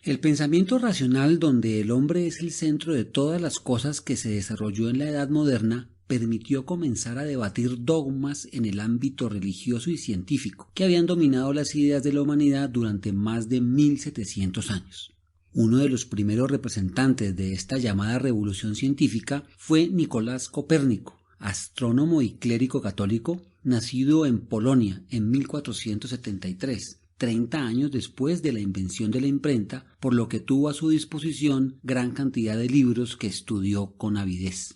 El pensamiento racional, donde el hombre es el centro de todas las cosas que se desarrolló en la Edad Moderna, permitió comenzar a debatir dogmas en el ámbito religioso y científico, que habían dominado las ideas de la humanidad durante más de 1700 años. Uno de los primeros representantes de esta llamada revolución científica fue Nicolás Copérnico, astrónomo y clérigo católico, nacido en Polonia en 1473. 30 años después de la invención de la imprenta, por lo que tuvo a su disposición gran cantidad de libros que estudió con avidez.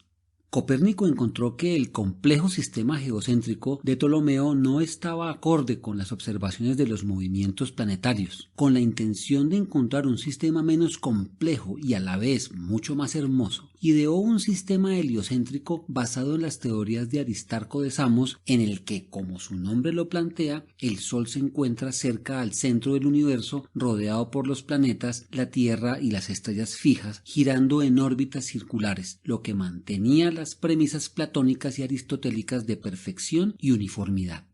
Copérnico encontró que el complejo sistema geocéntrico de Ptolomeo no estaba acorde con las observaciones de los movimientos planetarios. Con la intención de encontrar un sistema menos complejo y a la vez mucho más hermoso, ideó un sistema heliocéntrico basado en las teorías de Aristarco de Samos, en el que, como su nombre lo plantea, el Sol se encuentra cerca al centro del universo, rodeado por los planetas, la Tierra y las estrellas fijas, girando en órbitas circulares, lo que mantenía las premisas platónicas y aristotélicas de perfección y uniformidad.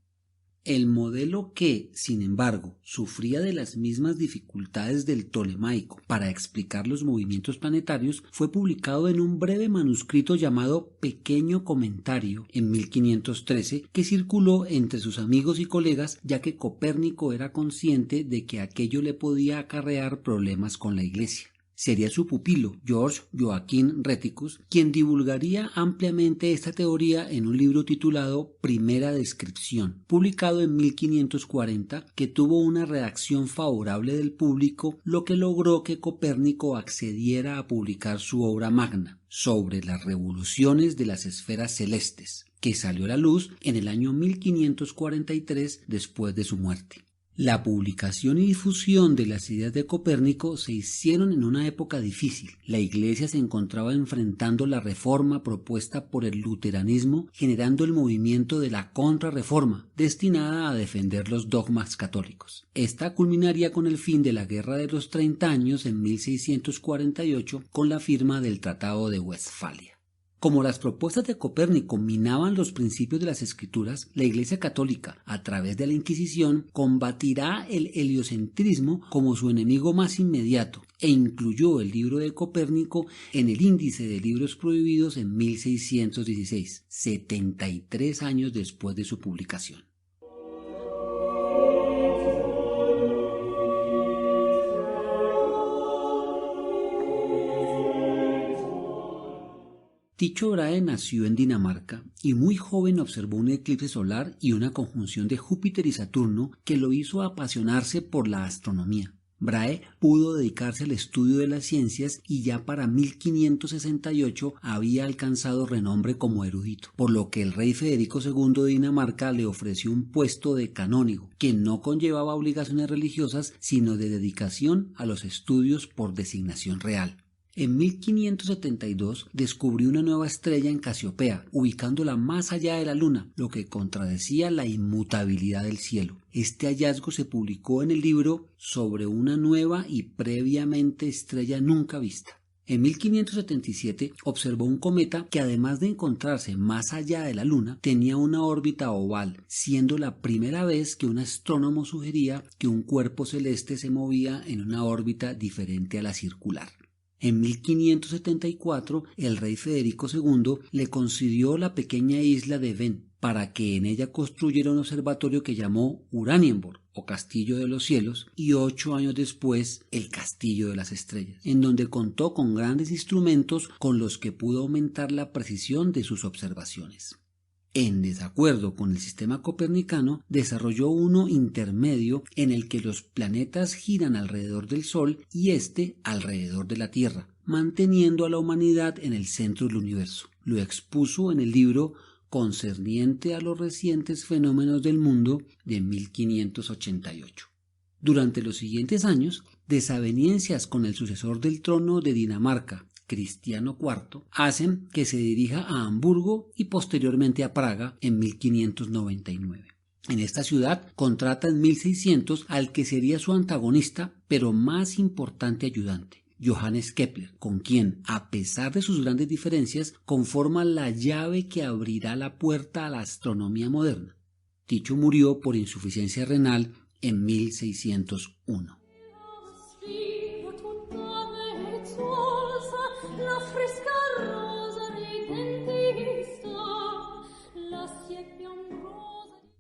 El modelo que, sin embargo, sufría de las mismas dificultades del tolemaico para explicar los movimientos planetarios fue publicado en un breve manuscrito llamado Pequeño Comentario en 1513, que circuló entre sus amigos y colegas, ya que Copérnico era consciente de que aquello le podía acarrear problemas con la Iglesia. Sería su pupilo, George Joachim Reticus, quien divulgaría ampliamente esta teoría en un libro titulado Primera Descripción, publicado en 1540, que tuvo una reacción favorable del público, lo que logró que Copérnico accediera a publicar su obra magna sobre las revoluciones de las esferas celestes, que salió a la luz en el año 1543 después de su muerte. La publicación y difusión de las ideas de Copérnico se hicieron en una época difícil. La Iglesia se encontraba enfrentando la reforma propuesta por el luteranismo, generando el movimiento de la Contrarreforma, destinada a defender los dogmas católicos. Esta culminaría con el fin de la Guerra de los 30 años en 1648 con la firma del Tratado de Westfalia. Como las propuestas de Copérnico minaban los principios de las Escrituras, la Iglesia Católica, a través de la Inquisición, combatirá el heliocentrismo como su enemigo más inmediato e incluyó el libro de Copérnico en el índice de libros prohibidos en 1616, 73 años después de su publicación. Tycho Brahe nació en Dinamarca y muy joven observó un eclipse solar y una conjunción de Júpiter y Saturno que lo hizo apasionarse por la astronomía. Brahe pudo dedicarse al estudio de las ciencias y ya para 1568 había alcanzado renombre como erudito, por lo que el rey Federico II de Dinamarca le ofreció un puesto de canónigo, que no conllevaba obligaciones religiosas sino de dedicación a los estudios por designación real. En 1572 descubrió una nueva estrella en Casiopea, ubicándola más allá de la Luna, lo que contradecía la inmutabilidad del cielo. Este hallazgo se publicó en el libro Sobre una nueva y previamente estrella nunca vista. En 1577 observó un cometa que, además de encontrarse más allá de la Luna, tenía una órbita oval, siendo la primera vez que un astrónomo sugería que un cuerpo celeste se movía en una órbita diferente a la circular. En 1574, el rey Federico II le concedió la pequeña isla de Ven para que en ella construyera un observatorio que llamó Uranienborg, o Castillo de los Cielos, y 8 años después el Castillo de las Estrellas, en donde contó con grandes instrumentos con los que pudo aumentar la precisión de sus observaciones. En desacuerdo con el sistema copernicano, desarrolló uno intermedio en el que los planetas giran alrededor del Sol y éste alrededor de la Tierra, manteniendo a la humanidad en el centro del universo. Lo expuso en el libro Concerniente a los recientes fenómenos del mundo de 1588. Durante los siguientes años, desavenencias con el sucesor del trono de Dinamarca, Cristiano IV, hacen que se dirija a Hamburgo y posteriormente a Praga en 1599. En esta ciudad contrata en 1600 al que sería su antagonista, pero más importante ayudante, Johannes Kepler, con quien, a pesar de sus grandes diferencias, conforma la llave que abrirá la puerta a la astronomía moderna. Tycho murió por insuficiencia renal en 1601.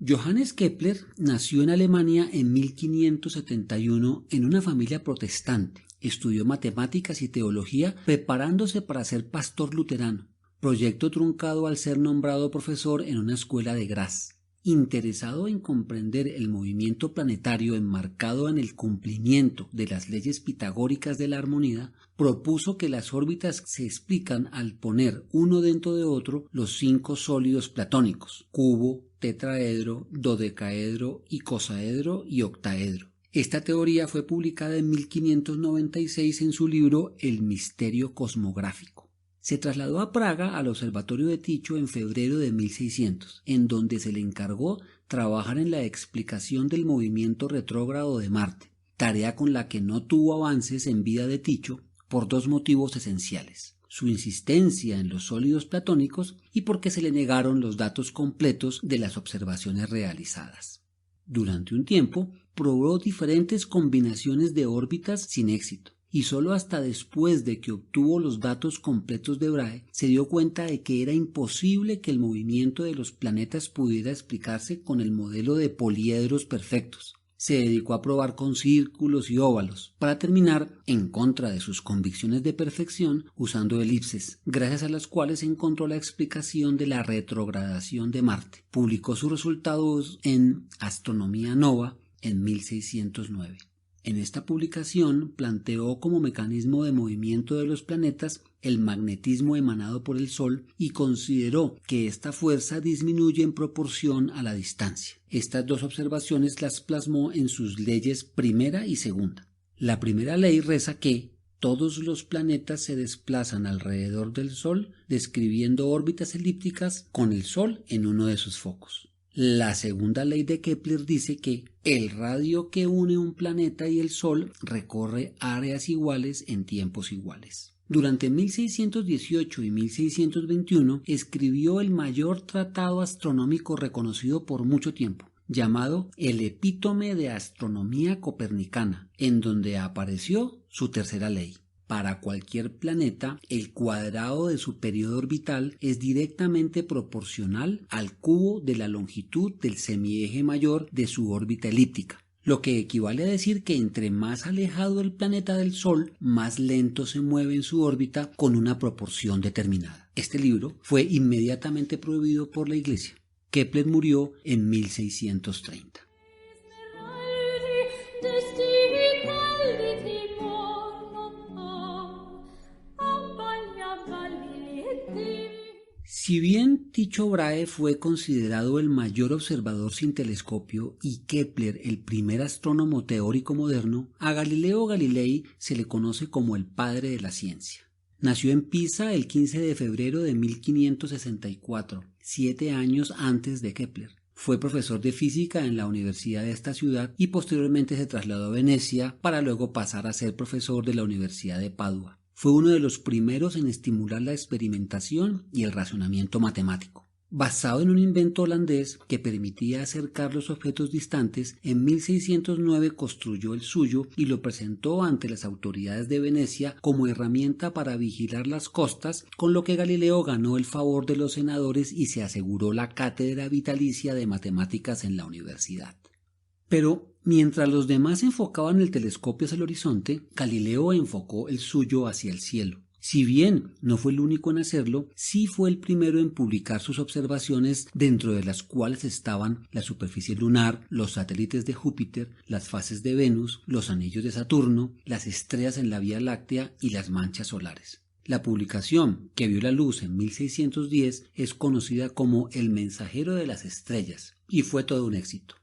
Johannes Kepler nació en Alemania en 1571 en una familia protestante. Estudió matemáticas y teología preparándose para ser pastor luterano, proyecto truncado al ser nombrado profesor en una escuela de Graz. Interesado en comprender el movimiento planetario enmarcado en el cumplimiento de las leyes pitagóricas de la armonía, propuso que las órbitas se explican al poner uno dentro de otro los 5 sólidos platónicos: cubo, tetraedro, dodecaedro, icosaedro y octaedro. Esta teoría fue publicada en 1596 en su libro El misterio cosmográfico. Se trasladó a Praga al observatorio de Tycho en febrero de 1600, en donde se le encargó trabajar en la explicación del movimiento retrógrado de Marte, tarea con la que no tuvo avances en vida de Tycho por 2 motivos esenciales: su insistencia en los sólidos platónicos y porque se le negaron los datos completos de las observaciones realizadas. Durante un tiempo probó diferentes combinaciones de órbitas sin éxito, y solo hasta después de que obtuvo los datos completos de Brahe se dio cuenta de que era imposible que el movimiento de los planetas pudiera explicarse con el modelo de poliedros perfectos. Se dedicó a probar con círculos y óvalos, para terminar, en contra de sus convicciones de perfección, usando elipses, gracias a las cuales encontró la explicación de la retrogradación de Marte. Publicó sus resultados en Astronomía Nova en 1609. En esta publicación planteó como mecanismo de movimiento de los planetas el magnetismo emanado por el Sol y consideró que esta fuerza disminuye en proporción a la distancia. Estas 2 observaciones las plasmó en sus leyes primera y segunda. La primera ley reza que todos los planetas se desplazan alrededor del Sol describiendo órbitas elípticas con el Sol en uno de sus focos. La segunda ley de Kepler dice que el radio que une un planeta y el Sol recorre áreas iguales en tiempos iguales. Durante 1618 y 1621 escribió el mayor tratado astronómico reconocido por mucho tiempo, llamado El Epítome de Astronomía Copernicana, en donde apareció su tercera ley. Para cualquier planeta, el cuadrado de su periodo orbital es directamente proporcional al cubo de la longitud del semieje mayor de su órbita elíptica, lo que equivale a decir que entre más alejado el planeta del Sol, más lento se mueve en su órbita con una proporción determinada. Este libro fue inmediatamente prohibido por la Iglesia. Kepler murió en 1630. Si bien Tycho Brahe fue considerado el mayor observador sin telescopio y Kepler el primer astrónomo teórico moderno, a Galileo Galilei se le conoce como el padre de la ciencia. Nació en Pisa el 15 de febrero de 1564, 7 años antes de Kepler. Fue profesor de física en la universidad de esta ciudad y posteriormente se trasladó a Venecia para luego pasar a ser profesor de la Universidad de Padua. Fue uno de los primeros en estimular la experimentación y el razonamiento matemático. Basado en un invento holandés que permitía acercar los objetos distantes, en 1609 construyó el suyo y lo presentó ante las autoridades de Venecia como herramienta para vigilar las costas, con lo que Galileo ganó el favor de los senadores y se aseguró la cátedra vitalicia de matemáticas en la universidad. Pero mientras los demás enfocaban el telescopio hacia el horizonte, Galileo enfocó el suyo hacia el cielo. Si bien no fue el único en hacerlo, sí fue el primero en publicar sus observaciones, dentro de las cuales estaban la superficie lunar, los satélites de Júpiter, las fases de Venus, los anillos de Saturno, las estrellas en la Vía Láctea y las manchas solares. La publicación, que vio la luz en 1610, es conocida como El Mensajero de las Estrellas y fue todo un éxito.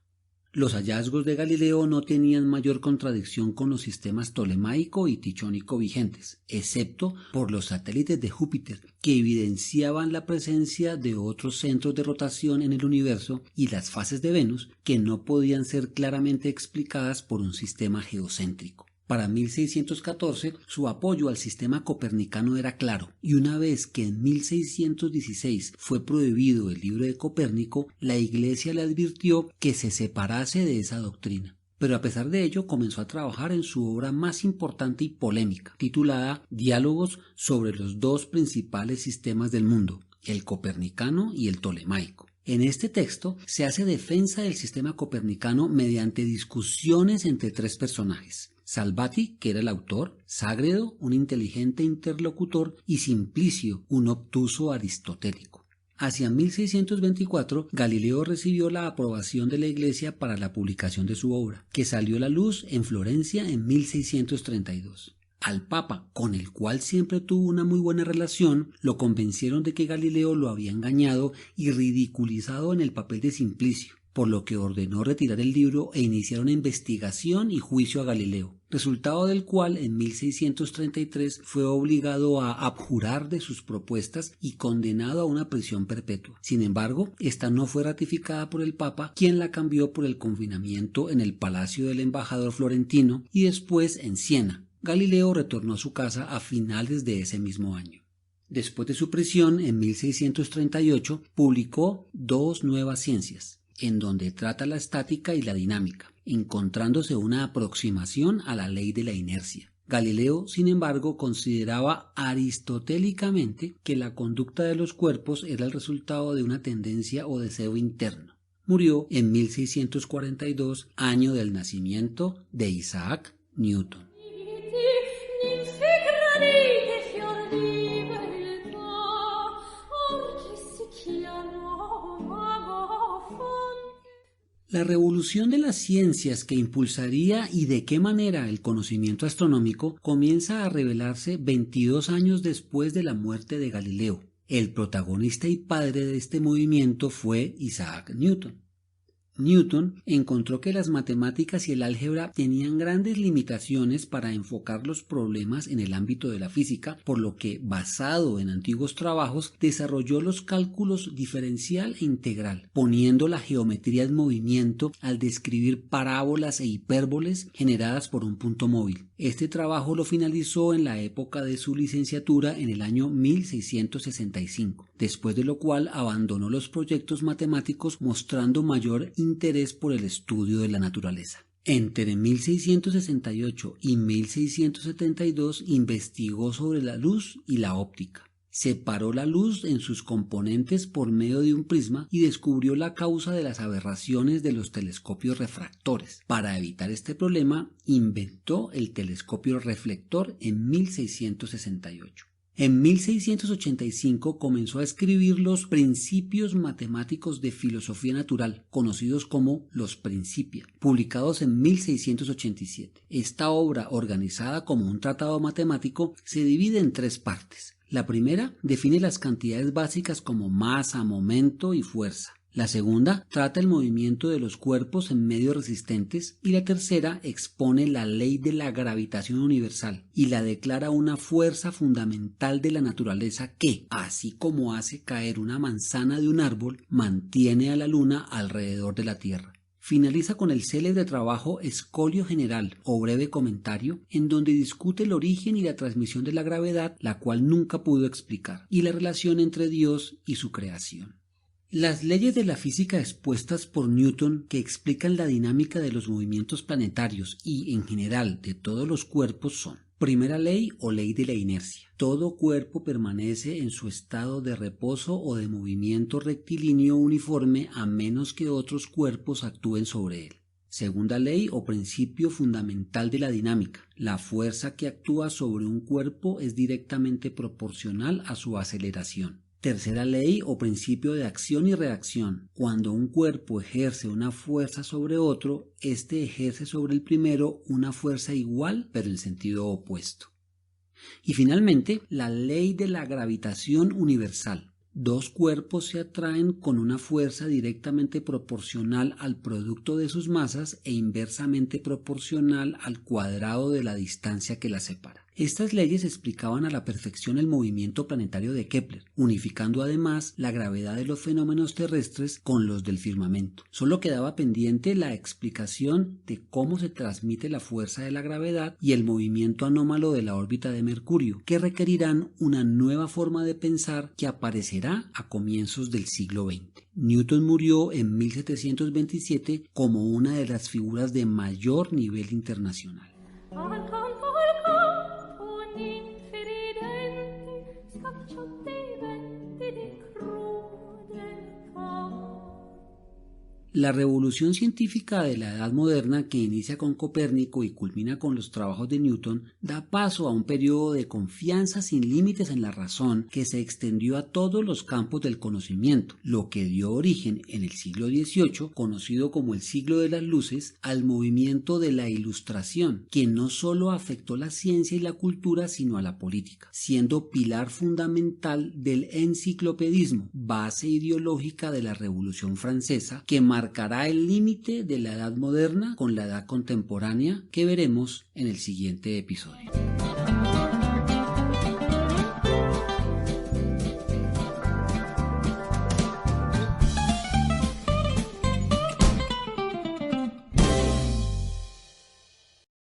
Los hallazgos de Galileo no tenían mayor contradicción con los sistemas tolemaico y tichónico vigentes, excepto por los satélites de Júpiter, que evidenciaban la presencia de otros centros de rotación en el universo, y las fases de Venus, que no podían ser claramente explicadas por un sistema geocéntrico. Para 1614 su apoyo al sistema copernicano era claro, y una vez que en 1616 fue prohibido el libro de Copérnico, la Iglesia le advirtió que se separase de esa doctrina. Pero a pesar de ello comenzó a trabajar en su obra más importante y polémica, titulada Diálogos sobre los 2 principales sistemas del mundo, el copernicano y el tolemaico. En este texto se hace defensa del sistema copernicano mediante discusiones entre tres personajes: Salvati, que era el autor; Ságredo, un inteligente interlocutor; y Simplicio, un obtuso aristotélico. Hacia 1624, Galileo recibió la aprobación de la Iglesia para la publicación de su obra, que salió a la luz en Florencia en 1632. Al Papa, con el cual siempre tuvo una muy buena relación, lo convencieron de que Galileo lo había engañado y ridiculizado en el papel de Simplicio, por lo que ordenó retirar el libro e iniciar una investigación y juicio a Galileo, resultado del cual en 1633 fue obligado a abjurar de sus propuestas y condenado a una prisión perpetua. Sin embargo, esta no fue ratificada por el Papa, quien la cambió por el confinamiento en el palacio del embajador florentino y después en Siena. Galileo retornó a su casa a finales de ese mismo año. Después de su prisión, en 1638, publicó Dos nuevas ciencias, en donde trata la estática y la dinámica, encontrándose una aproximación a la ley de la inercia. Galileo, sin embargo, consideraba aristotélicamente que la conducta de los cuerpos era el resultado de una tendencia o deseo interno. Murió en 1642, año del nacimiento de Isaac Newton. La revolución de las ciencias que impulsaría y de qué manera el conocimiento astronómico comienza a revelarse 22 años después de la muerte de Galileo. El protagonista y padre de este movimiento fue Isaac Newton. Newton encontró que las matemáticas y el álgebra tenían grandes limitaciones para enfocar los problemas en el ámbito de la física, por lo que, basado en antiguos trabajos, desarrolló los cálculos diferencial e integral, poniendo la geometría en movimiento al describir parábolas e hipérboles generadas por un punto móvil. Este trabajo lo finalizó en la época de su licenciatura en el año 1665, después de lo cual abandonó los proyectos matemáticos, mostrando mayor interés por el estudio de la naturaleza. Entre 1668 y 1672 investigó sobre la luz y la óptica. Separó la luz en sus componentes por medio de un prisma y descubrió la causa de las aberraciones de los telescopios refractores. Para evitar este problema, inventó el telescopio reflector en 1668. En 1685 comenzó a escribir los Principios matemáticos de filosofía natural, conocidos como los Principia, publicados en 1687. Esta obra, organizada como un tratado matemático, se divide en tres partes. La primera define las cantidades básicas como masa, momento y fuerza. La segunda trata el movimiento de los cuerpos en medios resistentes y la tercera expone la ley de la gravitación universal y la declara una fuerza fundamental de la naturaleza que, así como hace caer una manzana de un árbol, mantiene a la luna alrededor de la Tierra. Finaliza con el célebre trabajo Escolio General o breve comentario, en donde discute el origen y la transmisión de la gravedad, la cual nunca pudo explicar, y la relación entre Dios y su creación. Las leyes de la física expuestas por Newton, que explican la dinámica de los movimientos planetarios y, en general, de todos los cuerpos son: primera ley o ley de la inercia. Todo cuerpo permanece en su estado de reposo o de movimiento rectilíneo uniforme a menos que otros cuerpos actúen sobre él. Segunda ley o principio fundamental de la dinámica. La fuerza que actúa sobre un cuerpo es directamente proporcional a su aceleración. Tercera ley o principio de acción y reacción. Cuando un cuerpo ejerce una fuerza sobre otro, éste ejerce sobre el primero una fuerza igual pero en sentido opuesto. Y finalmente, la ley de la gravitación universal. Dos cuerpos se atraen con una fuerza directamente proporcional al producto de sus masas e inversamente proporcional al cuadrado de la distancia que las separa. Estas leyes explicaban a la perfección el movimiento planetario de Kepler, unificando además la gravedad de los fenómenos terrestres con los del firmamento. Solo quedaba pendiente la explicación de cómo se transmite la fuerza de la gravedad y el movimiento anómalo de la órbita de Mercurio, que requerirán una nueva forma de pensar que aparecerá a comienzos del siglo XX. Newton murió en 1727 como una de las figuras de mayor nivel internacional. La revolución científica de la Edad Moderna, que inicia con Copérnico y culmina con los trabajos de Newton, da paso a un periodo de confianza sin límites en la razón que se extendió a todos los campos del conocimiento, lo que dio origen en el siglo XVIII, conocido como el siglo de las luces, al movimiento de la Ilustración, que no solo afectó la ciencia y la cultura, sino a la política, siendo pilar fundamental del enciclopedismo, base ideológica de la Revolución Francesa, que marcará el límite de la Edad Moderna con la Edad Contemporánea, que veremos en el siguiente episodio.